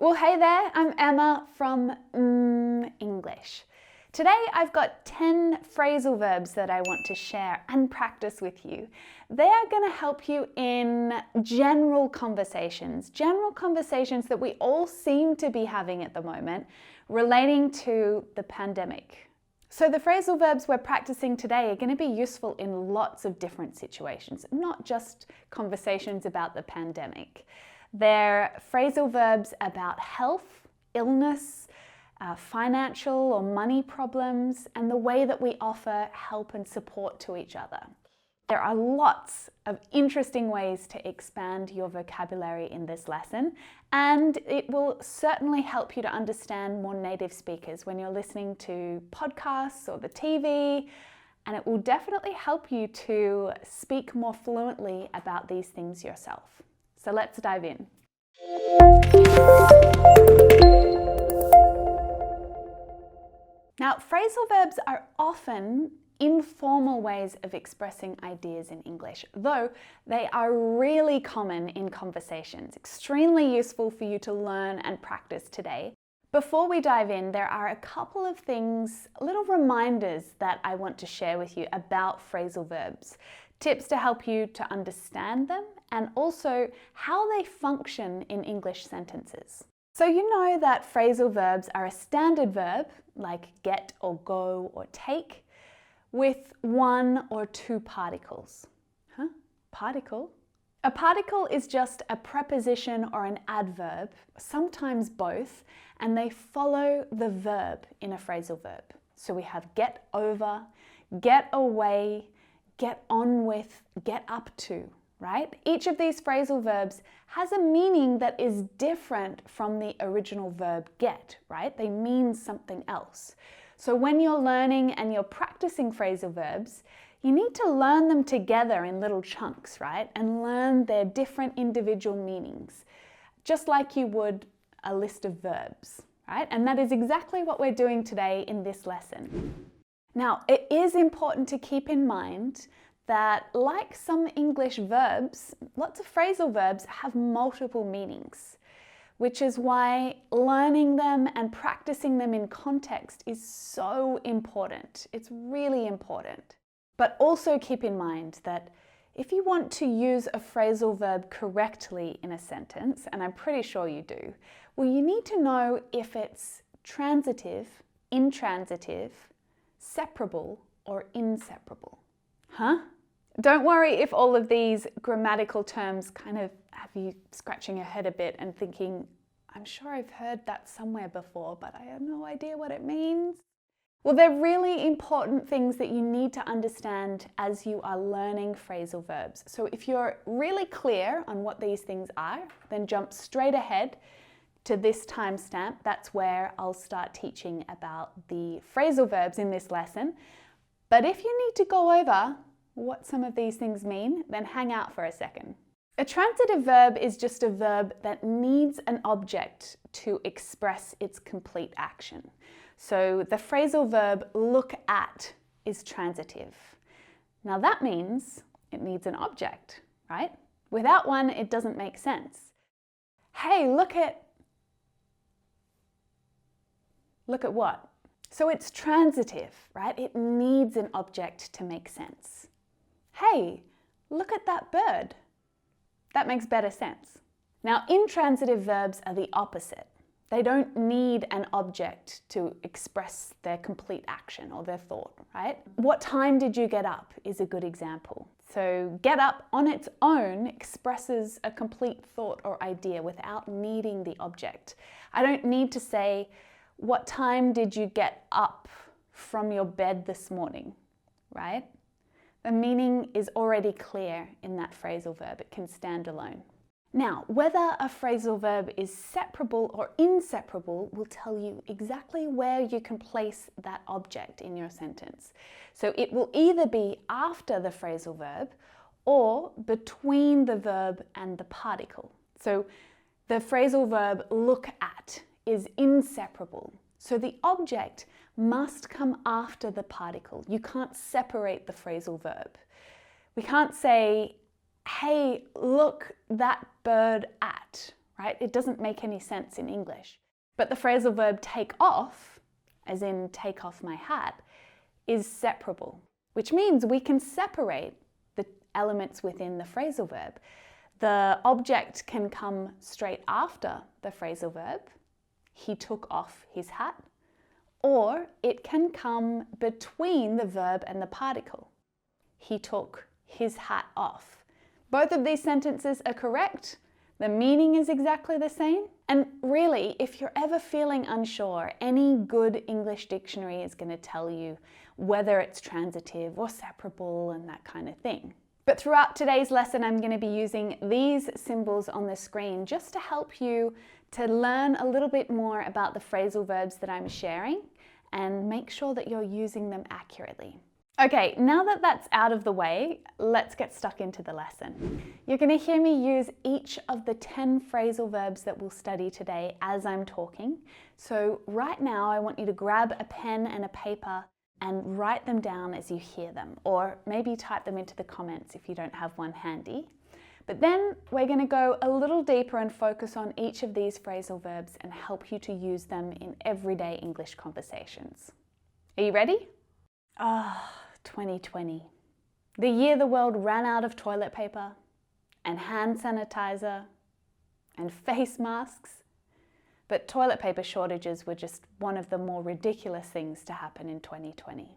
Well, hey there, I'm Emma from English. Today I've got 10 phrasal verbs that I want to share and practice with you. They are going to help you in general conversations that we all seem to be having at the moment relating to the pandemic. So the phrasal verbs we're practicing today are going to be useful in lots of different situations, not just conversations about the pandemic. They're phrasal verbs about health, illness, financial or money problems, and the way that we offer help and support to each other. There are lots of interesting ways to expand your vocabulary in this lesson, and it will certainly help you to understand more native speakers when you're listening to podcasts or the TV, and it will definitely help you to speak more fluently about these things yourself. So let's dive in. Now, phrasal verbs are often informal ways of expressing ideas in English, though they are really common in conversations, extremely useful for you to learn and practice today. Before we dive in, there are a couple of things, little reminders that I want to share with you about phrasal verbs. Tips to help you to understand them and also how they function in English sentences. So you know that phrasal verbs are a standard verb like get or go or take with one or two particles. Particle? A particle is just a preposition or an adverb, sometimes both, and they follow the verb in a phrasal verb. So we have get over, get away, get on with, get up to, right? Each of these phrasal verbs has a meaning that is different from the original verb get, right? They mean something else. So when you're learning and you're practicing phrasal verbs, you need to learn them together in little chunks, right? And learn their different individual meanings, just like you would a list of verbs, right? And that is exactly what we're doing today in this lesson. Now, it is important to keep in mind that, like some English verbs, lots of phrasal verbs have multiple meanings, which is why learning them and practicing them in context is so important. It's really important. But also keep in mind that if you want to use a phrasal verb correctly in a sentence, and I'm pretty sure you do, well, you need to know if it's transitive, intransitive, separable, or inseparable. Don't worry if all of these grammatical terms kind of have you scratching your head a bit and thinking, I'm sure I've heard that somewhere before, but I have no idea what it means. Well, they're really important things that you need to understand as you are learning phrasal verbs. So if you're really clear on what these things are, then jump straight ahead to this timestamp. That's where I'll start teaching about the phrasal verbs in this lesson. But if you need to go over what some of these things mean, then hang out for a second. A transitive verb is just a verb that needs an object to express its complete action. So the phrasal verb look at is transitive. Now that means it needs an object, right? Without one, it doesn't make sense. Hey, look at what? So it's transitive, right? It needs an object to make sense. Hey, look at that bird. That makes better sense. Now, intransitive verbs are the opposite. They don't need an object to express their complete action or their thought, right? What time did you get up is a good example. So get up on its own expresses a complete thought or idea without needing the object. I don't need to say, what time did you get up from your bed this morning, right? The meaning is already clear in that phrasal verb. It can stand alone. Now, whether a phrasal verb is separable or inseparable will tell you exactly where you can place that object in your sentence. So it will either be after the phrasal verb or between the verb and the particle. So the phrasal verb look at is inseparable. So the object must come after the particle. You can't separate the phrasal verb. We can't say, hey, look that bird at, right? It doesn't make any sense in English. But the phrasal verb take off, as in take off my hat, is separable, which means we can separate the elements within the phrasal verb. The object can come straight after the phrasal verb, he took off his hat, or it can come between the verb and the particle, he took his hat off. Both of these sentences are correct. The meaning is exactly the same. And really, if you're ever feeling unsure, any good English dictionary is going to tell you whether it's transitive or separable and that kind of thing. But throughout today's lesson, I'm going to be using these symbols on the screen just to help you to learn a little bit more about the phrasal verbs that I'm sharing and make sure that you're using them accurately. Okay, now that that's out of the way, let's get stuck into the lesson. You're going to hear me use each of the 10 phrasal verbs that we'll study today as I'm talking. So right now, I want you to grab a pen and a paper and write them down as you hear them, or maybe type them into the comments if you don't have one handy. But then we're going to go a little deeper and focus on each of these phrasal verbs and help you to use them in everyday English conversations. Are you ready? 2020. The year the world ran out of toilet paper and hand sanitizer and face masks. But toilet paper shortages were just one of the more ridiculous things to happen in 2020.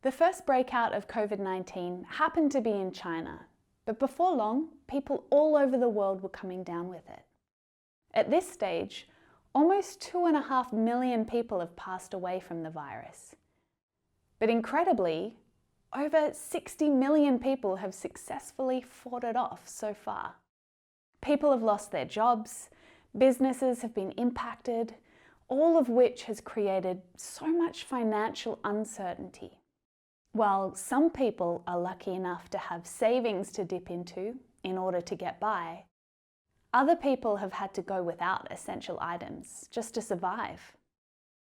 The first breakout of COVID-19 happened to be in China, but before long, people all over the world were coming down with it. At this stage, almost 2.5 million people have passed away from the virus. But incredibly, over 60 million people have successfully fought it off so far. People have lost their jobs, businesses have been impacted, all of which has created so much financial uncertainty. While some people are lucky enough to have savings to dip into in order to get by, other people have had to go without essential items just to survive.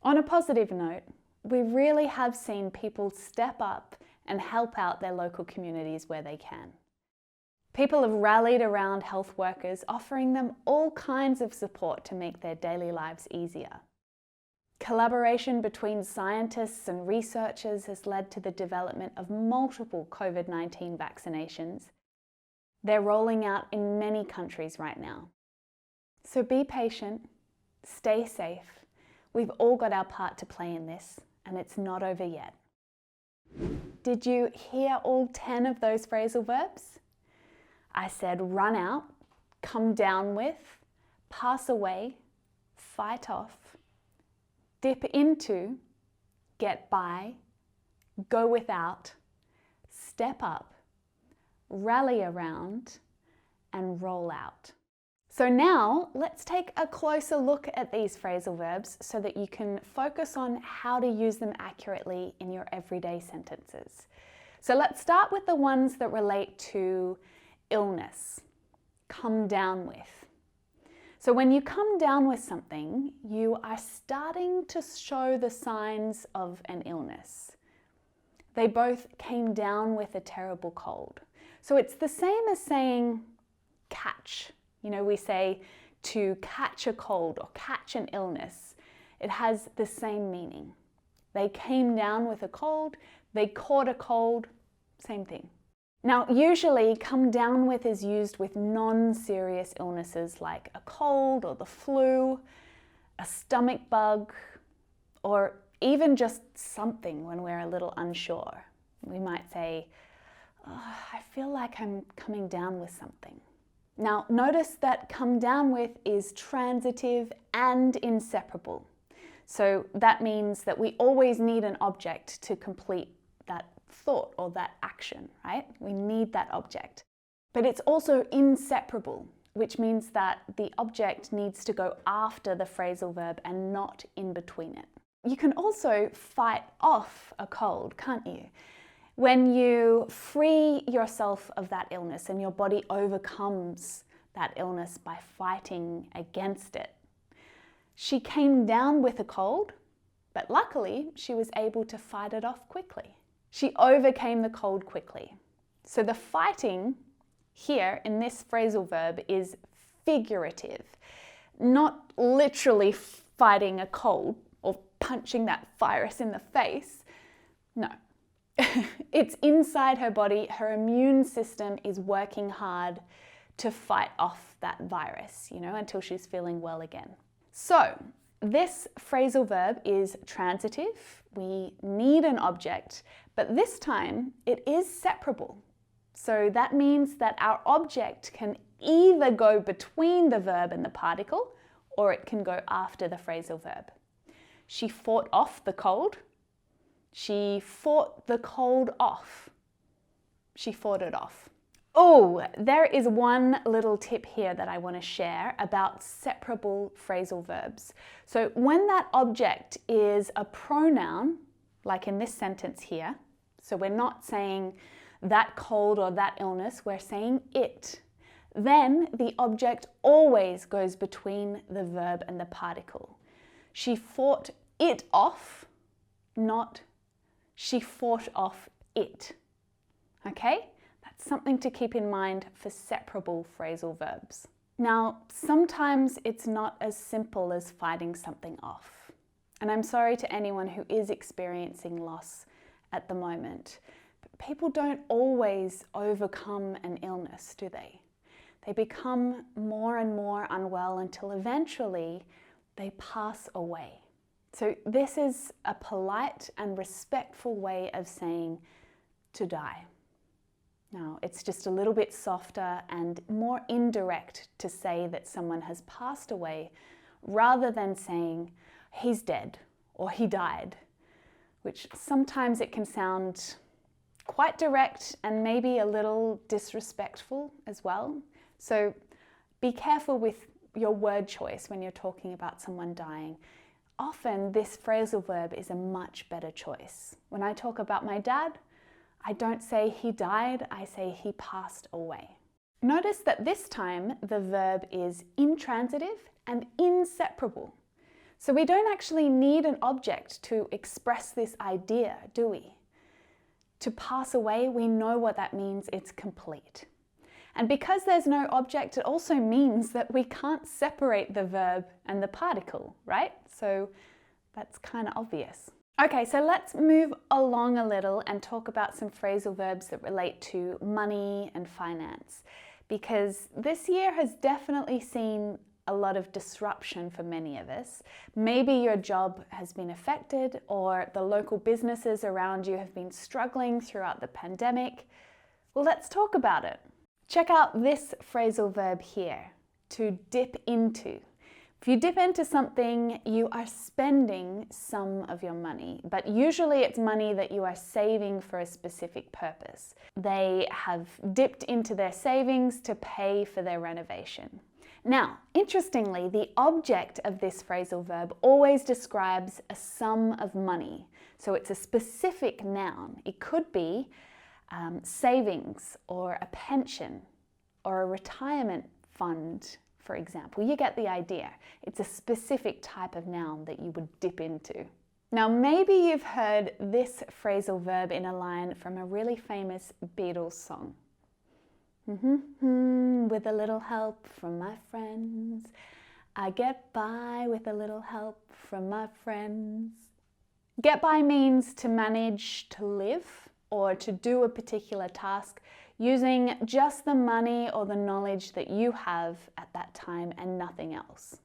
On a positive note, we really have seen people step up and help out their local communities where they can. People have rallied around health workers, offering them all kinds of support to make their daily lives easier. Collaboration between scientists and researchers has led to the development of multiple COVID-19 vaccinations. They're rolling out in many countries right now. So be patient, stay safe. We've all got our part to play in this, and it's not over yet. Did you hear all 10 of those phrasal verbs? I said run out, come down with, pass away, fight off, dip into, get by, go without, step up, rally around, and roll out. So now let's take a closer look at these phrasal verbs so that you can focus on how to use them accurately in your everyday sentences. So let's start with the ones that relate to illness. Come down with. So when you come down with something, you are starting to show the signs of an illness. They both came down with a terrible cold. So it's the same as saying catch. You know, we say to catch a cold or catch an illness. It has the same meaning. They came down with a cold, they caught a cold, same thing. Now, usually come down with is used with non-serious illnesses like a cold or the flu, a stomach bug, or even just something when we're a little unsure. We might say, I feel like I'm coming down with something. Now, notice that come down with is transitive and inseparable. So that means that we always need an object to complete that thought or that action, right? We need that object. But it's also inseparable, which means that the object needs to go after the phrasal verb and not in between it. You can also fight off a cold, can't you? When you free yourself of that illness and your body overcomes that illness by fighting against it. She came down with a cold, but luckily she was able to fight it off quickly. She overcame the cold quickly. So the fighting here in this phrasal verb is figurative, not literally fighting a cold or punching that virus in the face. No. It's inside her body. Her immune system is working hard to fight off that virus, until she's feeling well again. So, this phrasal verb is transitive. We need an object, but this time it is separable. So that means that our object can either go between the verb and the particle, or it can go after the phrasal verb. She fought off the cold. She fought the cold off. She fought it off. Oh, there is one little tip here that I want to share about separable phrasal verbs. So when that object is a pronoun, like in this sentence here, so we're not saying that cold or that illness, we're saying it, then the object always goes between the verb and the particle. She fought it off, not she fought off it. Okay? That's something to keep in mind for separable phrasal verbs. Now, sometimes it's not as simple as fighting something off. And I'm sorry to anyone who is experiencing loss at the moment. But people don't always overcome an illness, do they? They become more and more unwell until eventually they pass away. So this is a polite and respectful way of saying to die. Now, it's just a little bit softer and more indirect to say that someone has passed away rather than saying he's dead or he died, which sometimes it can sound quite direct and maybe a little disrespectful as well. So be careful with your word choice when you're talking about someone dying. Often this phrasal verb is a much better choice. When I talk about my dad, I don't say he died, I say he passed away. Notice that this time the verb is intransitive and inseparable. So we don't actually need an object to express this idea, do we? To pass away, we know what that means, it's complete. And because there's no object, it also means that we can't separate the verb and the particle, right? So that's kind of obvious. Okay, so let's move along a little and talk about some phrasal verbs that relate to money and finance, because this year has definitely seen a lot of disruption for many of us. Maybe your job has been affected, or the local businesses around you have been struggling throughout the pandemic. Well, let's talk about it. Check out this phrasal verb here, to dip into. If you dip into something, you are spending some of your money, but usually it's money that you are saving for a specific purpose. They have dipped into their savings to pay for their renovation. Now, interestingly, the object of this phrasal verb always describes a sum of money. So it's a specific noun. It could be savings or a pension or a retirement fund, for example. You get the idea. It's a specific type of noun that you would dip into. Now, maybe you've heard this phrasal verb in a line from a really famous Beatles song. With a little help from my friends, I get by with a little help from my friends. Get by means to manage to live or to do a particular task using just the money or the knowledge that you have at that time and nothing else.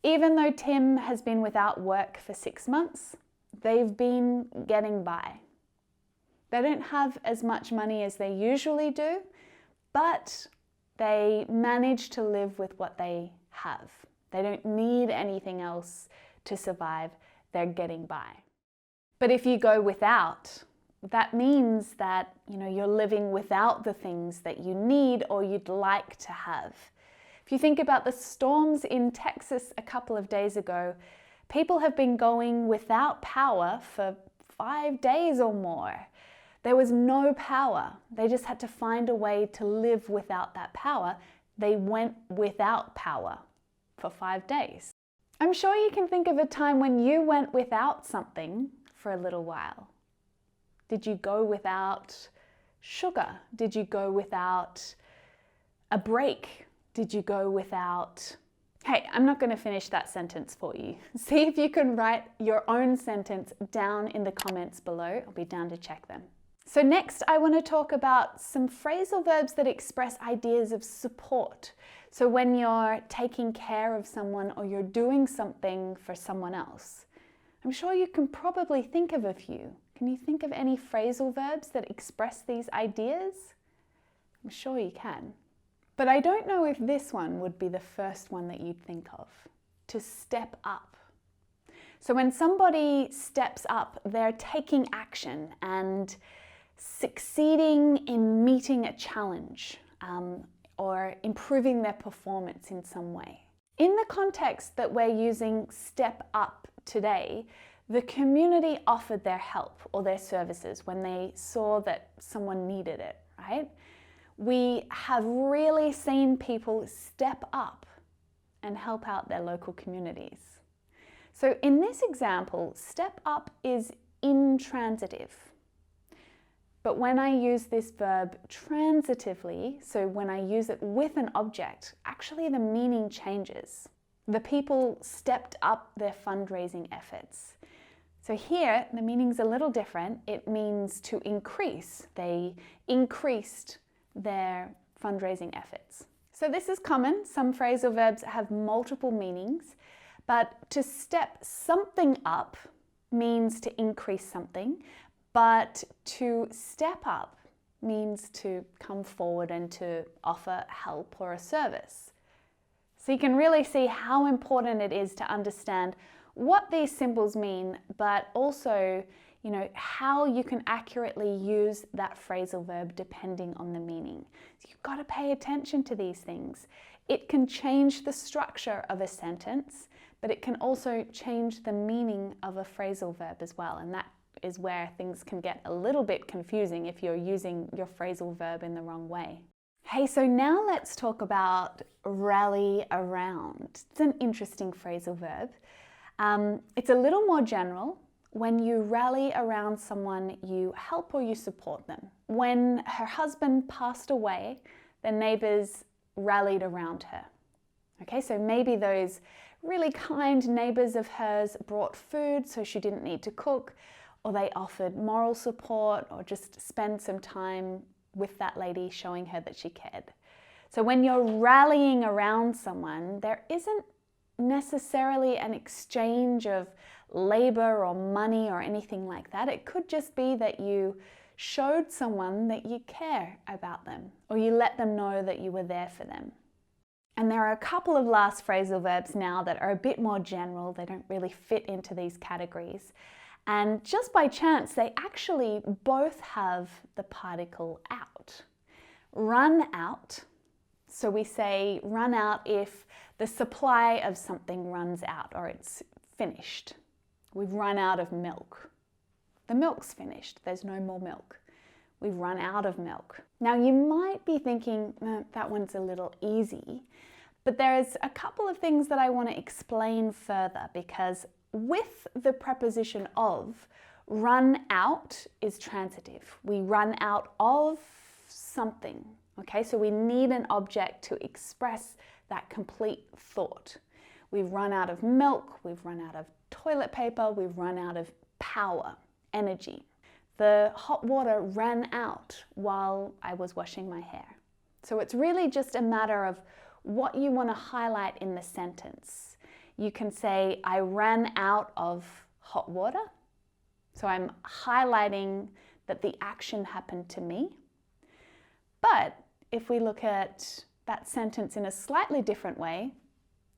Even though Tim has been without work for 6 months, they've been getting by. They don't have as much money as they usually do, but they manage to live with what they have. They don't need anything else to survive. They're getting by. But if you go without, that means that you're living without the things that you need or you'd like to have. If you think about the storms in Texas a couple of days ago, people have been going without power for 5 days or more. There was no power. They just had to find a way to live without that power. They went without power for 5 days. I'm sure you can think of a time when you went without something for a little while. Did you go without sugar? Did you go without a break Did you go without? Hey, I'm not going to finish that sentence for you. See if you can write your own sentence down in the comments below. I'll be down to check them. So next, I want to talk about some phrasal verbs that express ideas of support. So when you're taking care of someone or you're doing something for someone else, I'm sure you can probably think of a few. Can you think of any phrasal verbs that express these ideas? I'm sure you can. But I don't know if this one would be the first one that you'd think of. To step up. So when somebody steps up, they're taking action and succeeding in meeting a challenge or improving their performance in some way. In the context that we're using step up today, the community offered their help or their services when they saw that someone needed it, right? We have really seen people step up and help out their local communities. So in this example, step up is intransitive. But when I use this verb transitively, so when I use it with an object, actually the meaning changes. The people stepped up their fundraising efforts. So here, the meaning's a little different. It means to increase. They increased their fundraising efforts. So this is common. Some phrasal verbs have multiple meanings, but to step something up means to increase something, but to step up means to come forward and to offer help or a service. So you can really see how important it is to understand what these symbols mean, but also, how you can accurately use that phrasal verb depending on the meaning. So you've got to pay attention to these things. It can change the structure of a sentence, but it can also change the meaning of a phrasal verb as well. And that is where things can get a little bit confusing if you're using your phrasal verb in the wrong way. Hey, so now let's talk about rally around. It's an interesting phrasal verb. It's a little more general. When you rally around someone, you help or you support them. When her husband passed away, the neighbors rallied around her. Okay, so maybe those really kind neighbors of hers brought food so she didn't need to cook, or they offered moral support or just spend some time with that lady showing her that she cared. So when you're rallying around someone, there isn't necessarily an exchange of labor or money or anything like that. It could just be that you showed someone that you care about them, or you let them know that you were there for them. And there are a couple of last phrasal verbs now that are a bit more general. They don't really fit into these categories. And just by chance, they actually both have the particle out. Run out. So we say run out if the supply of something runs out or it's finished. We've run out of milk. The milk's finished. There's no more milk. We've run out of milk. Now you might be thinking, that one's a little easy, but there's a couple of things that I want to explain further, because with the preposition of, run out is transitive. We run out of something. Okay, so we need an object to express that complete thought. We've run out of milk, we've run out of toilet paper, we've run out of power, energy. The hot water ran out while I was washing my hair. So it's really just a matter of what you want to highlight in the sentence. You can say, I ran out of hot water. So I'm highlighting that the action happened to me. But if we look at that sentence in a slightly different way,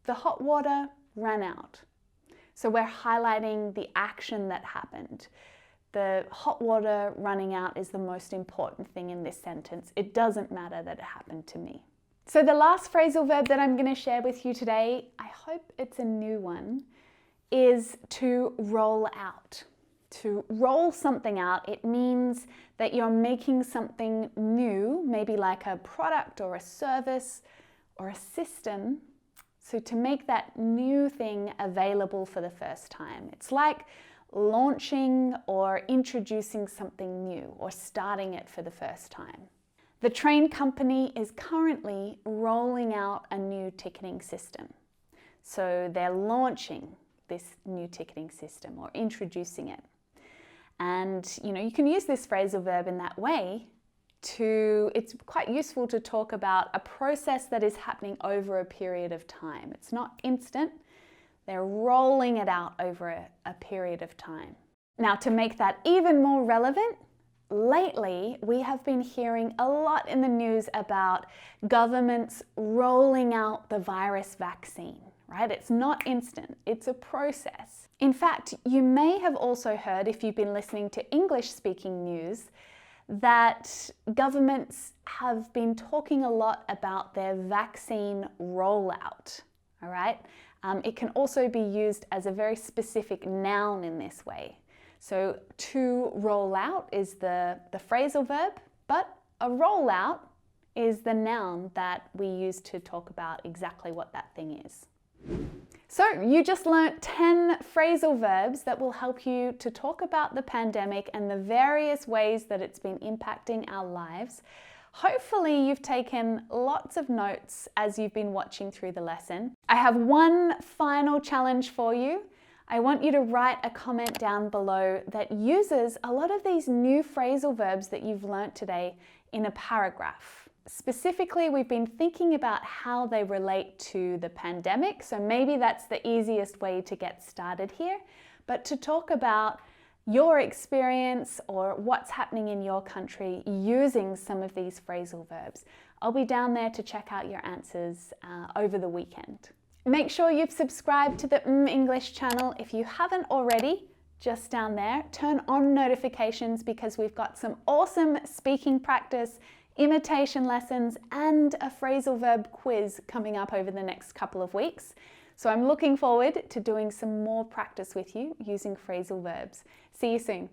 the hot water ran out. So we're highlighting the action that happened. The hot water running out is the most important thing in this sentence. It doesn't matter that it happened to me. So the last phrasal verb that I'm going to share with you today, I hope it's a new one, is to roll out. To roll something out, it means that you're making something new, maybe like a product or a service or a system. So to make that new thing available for the first time. It's like launching or introducing something new or starting it for the first time. The train company is currently rolling out a new ticketing system. So they're launching this new ticketing system or introducing it. And you can use this phrasal verb in that way it's quite useful to talk about a process that is happening over a period of time. It's not instant, they're rolling it out over a period of time. Now, to make that even more relevant, lately we have been hearing a lot in the news about governments rolling out the virus vaccine, right? It's not instant, it's a process. In fact, you may have also heard, if you've been listening to English-speaking news, that governments have been talking a lot about their vaccine rollout, all right? It can also be used as a very specific noun in this way. So to roll out is the phrasal verb, but a rollout is the noun that we use to talk about exactly what that thing is. So you just learnt 10 phrasal verbs that will help you to talk about the pandemic and the various ways that it's been impacting our lives. Hopefully you've taken lots of notes as you've been watching through the lesson. I have one final challenge for you. I want you to write a comment down below that uses a lot of these new phrasal verbs that you've learnt today in a paragraph. Specifically, we've been thinking about how they relate to the pandemic, so maybe that's the easiest way to get started here. But to talk about your experience or what's happening in your country using some of these phrasal verbs, I'll be down there to check out your answers over the weekend. Make sure you've subscribed to the mmmEnglish channel if you haven't already. Just down there, turn on notifications because we've got some awesome speaking practice, imitation lessons, and a phrasal verb quiz coming up over the next couple of weeks. So I'm looking forward to doing some more practice with you using phrasal verbs. See you soon.